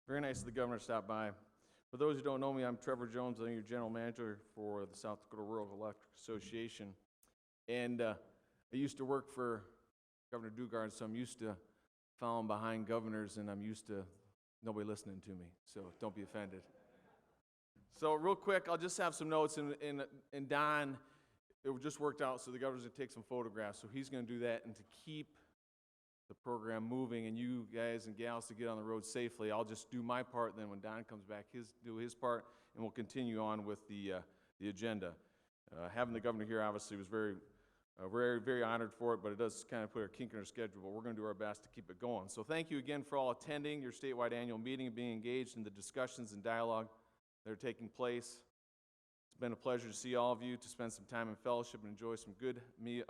Very nice of the governor to stop by. For those who don't know me, I'm Trevor Jones. I'm your general manager for the South Dakota Rural Electric Association. And I used to work for Governor Dugard, so I'm used to following behind governors, and I'm used to nobody listening to me, so don't be offended. So real quick, I'll just have some notes, and Don, it just worked out, so the governor's going to take some photographs, so he's going to do that, and to keep the program moving and you guys and gals to get on the road safely, I'll just do my part, and then when Don comes back, do his part, and we'll continue on with the agenda. Having the governor here obviously was very, very honored for it, but it does kind of put a kink in our schedule, but we're going to do our best to keep it going. So thank you again for all attending your statewide annual meeting and being engaged in the discussions and dialogue that are taking place. It's been a pleasure to see all of you, to spend some time in fellowship and enjoy a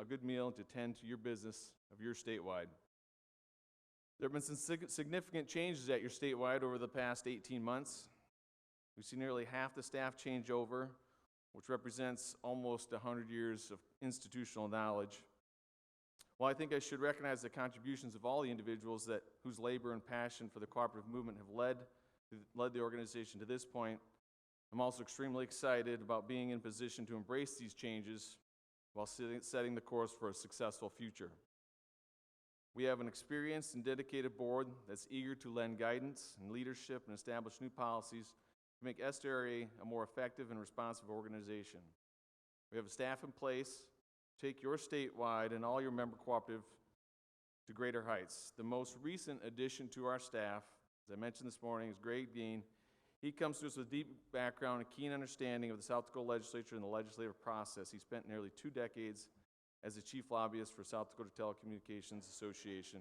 good meal, and to attend to your business of your statewide. There have been some significant changes at your statewide over the past 18 months. We've seen nearly half the staff change over, which represents almost 100 years of institutional knowledge. While I think I should recognize the contributions of all the individuals whose labor and passion for the cooperative movement have led the organization to this point, I'm also extremely excited about being in position to embrace these changes while setting the course for a successful future. We have an experienced and dedicated board that's eager to lend guidance and leadership and establish new policies to make SDREA a more effective and responsive organization. We have a staff in place to take your statewide and all your member cooperative to greater heights. The most recent addition to our staff, as I mentioned this morning, is Greg Dean. He comes to us with a deep background and keen understanding of the South Dakota legislature and the legislative process. He spent nearly 2 decades as the chief lobbyist for South Dakota Telecommunications Association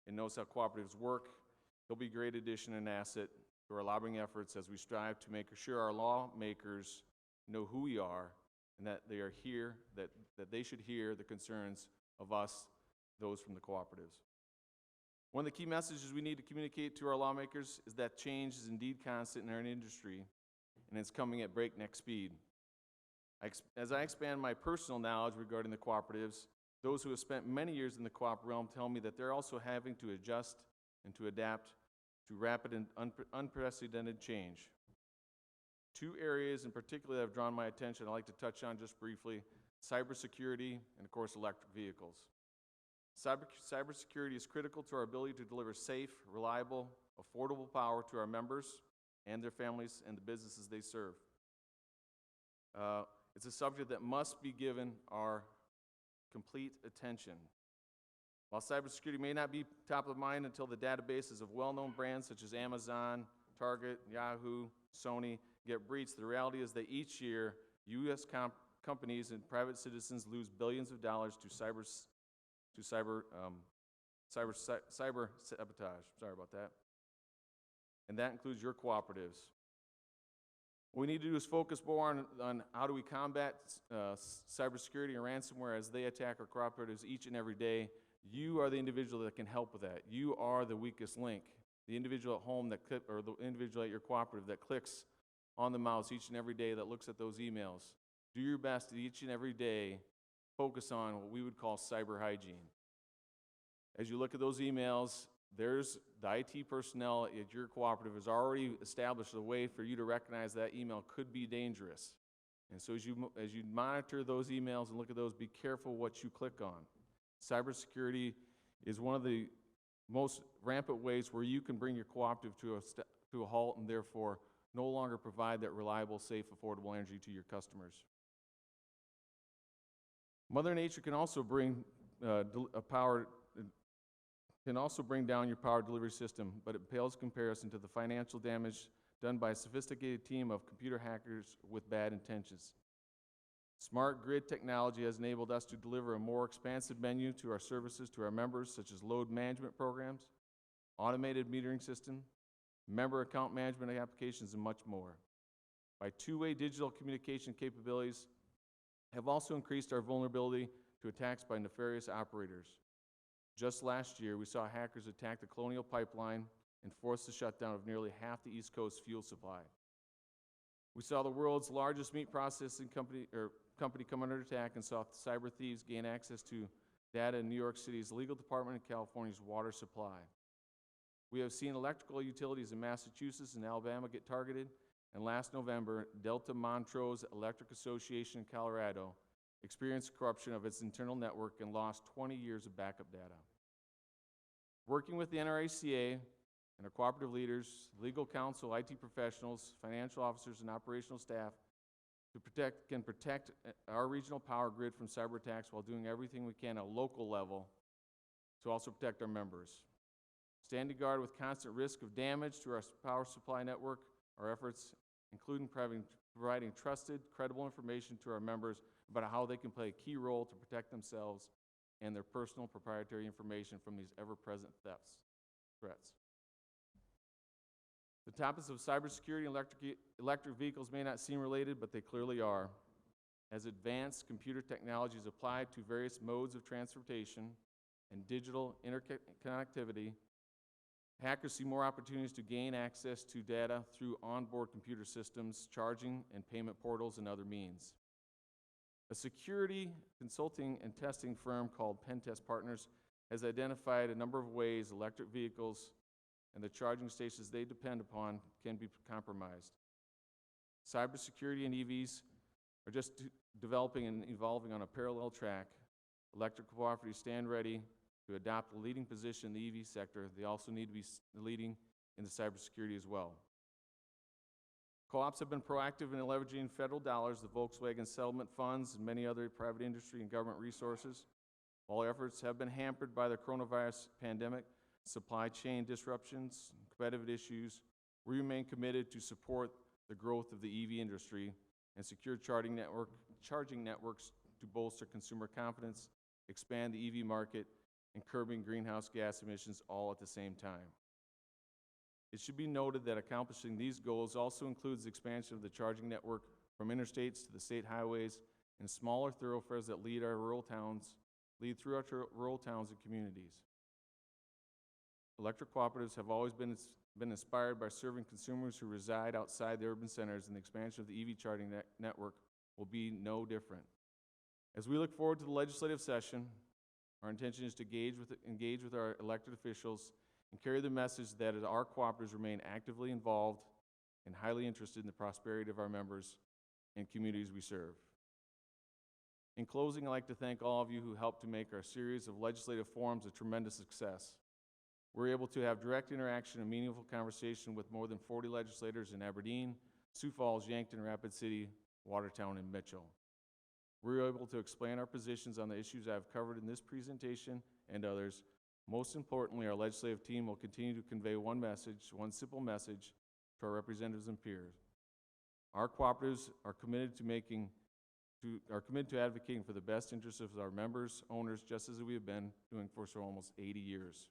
and knows how cooperatives work. He'll be a great addition and asset to our lobbying efforts as we strive to make sure our lawmakers know who we are and that they are here, that they should hear the concerns of us, those from the cooperatives. One of the key messages we need to communicate to our lawmakers is that change is indeed constant in our industry, and it's coming at breakneck speed. As I expand my personal knowledge regarding the cooperatives, those who have spent many years in the cooperative realm tell me that they're also having to adjust and to adapt to rapid and unprecedented change. 2 areas in particular that have drawn my attention I'd like to touch on just briefly: cybersecurity and, of course, electric vehicles. Cybersecurity is critical to our ability to deliver safe, reliable, affordable power to our members and their families and the businesses they serve. It's a subject that must be given our complete attention. While cybersecurity may not be top of mind until the databases of well-known brands such as Amazon, Target, Yahoo, Sony get breached, the reality is that each year U.S. companies and private citizens lose billions of dollars to cyber sabotage. Sorry about that. And that includes your cooperatives. What we need to do is focus more on how do we combat cybersecurity and ransomware as they attack our cooperatives each and every day. You are the individual that can help with that. You are the weakest link. The individual at home or the individual at your cooperative that clicks on the mouse each and every day, that looks at those emails. Do your best to each and every day focus on what we would call cyber hygiene. As you look at those emails, there's the IT personnel at your cooperative has already established a way for you to recognize that email could be dangerous. And so as you monitor those emails and look at those, be careful what you click on. Cybersecurity is one of the most rampant ways where you can bring your cooperative to a halt and therefore no longer provide that reliable, safe, affordable energy to your customers. Mother Nature can also bring bring down your power delivery system, but it pales in comparison to the financial damage done by a sophisticated team of computer hackers with bad intentions. Smart grid technology has enabled us to deliver a more expansive menu to our services to our members, such as load management programs, automated metering system, member account management applications, and much more. By two-way digital communication capabilities have also increased our vulnerability to attacks by nefarious operators. Just last year, we saw hackers attack the Colonial Pipeline and force the shutdown of nearly half the East Coast fuel supply. We saw the world's largest meat processing company come under attack and saw cyber thieves gain access to data in New York City's legal department and California's water supply. We have seen electrical utilities in Massachusetts and Alabama get targeted, and last November, Delta Montrose Electric Association in Colorado experienced corruption of its internal network and lost 20 years of backup data. Working with the NRACA and our cooperative leaders, legal counsel, IT professionals, financial officers, and operational staff can protect our regional power grid from cyber attacks while doing everything we can at a local level to also protect our members. Standing guard with constant risk of damage to our power supply network, our efforts including providing trusted, credible information to our members about how they can play a key role to protect themselves and their personal proprietary information from these ever-present threats. The topics of cybersecurity and electric vehicles may not seem related, but they clearly are. As advanced computer technology is applied to various modes of transportation and digital interconnectivity, hackers see more opportunities to gain access to data through onboard computer systems, charging and payment portals, and other means. A security consulting and testing firm called Pentest Partners has identified a number of ways electric vehicles and the charging stations they depend upon can be compromised. Cybersecurity and EVs are just developing and evolving on a parallel track. Electric cooperatives stand ready to adopt a leading position in the EV sector. They also need to be leading in the cybersecurity as well. Co-ops have been proactive in leveraging federal dollars, the Volkswagen settlement funds, and many other private industry and government resources. While efforts have been hampered by the coronavirus pandemic, supply chain disruptions, competitive issues, we remain committed to support the growth of the EV industry and secure charging networks to bolster consumer confidence, expand the EV market, and curbing greenhouse gas emissions all at the same time. It should be noted that accomplishing these goals also includes the expansion of the charging network from interstates to the state highways and smaller thoroughfares that lead through our rural towns and communities. Electric cooperatives have always been inspired by serving consumers who reside outside the urban centers, and the expansion of the EV charging network will be no different. As we look forward to the legislative session, our intention is to engage with our elected officials and carry the message that our cooperatives remain actively involved and highly interested in the prosperity of our members and communities we serve. In closing, I'd like to thank all of you who helped to make our series of legislative forums a tremendous success. We're able to have direct interaction and meaningful conversation with more than 40 legislators in Aberdeen, Sioux Falls, Yankton, Rapid City, Watertown, and Mitchell. We're able to explain our positions on the issues I've covered in this presentation and others. Most importantly, our legislative team will continue to convey one simple message to our representatives and peers. Our cooperatives are committed to advocating for the best interests of our members, owners, just as we have been doing for almost 80 years.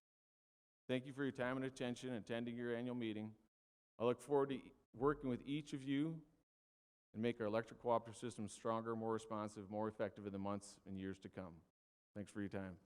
Thank you for your time and attention in attending your annual meeting. I look forward to working with each of you and make our electric cooperative system stronger, more responsive, more effective in the months and years to come. Thanks for your time.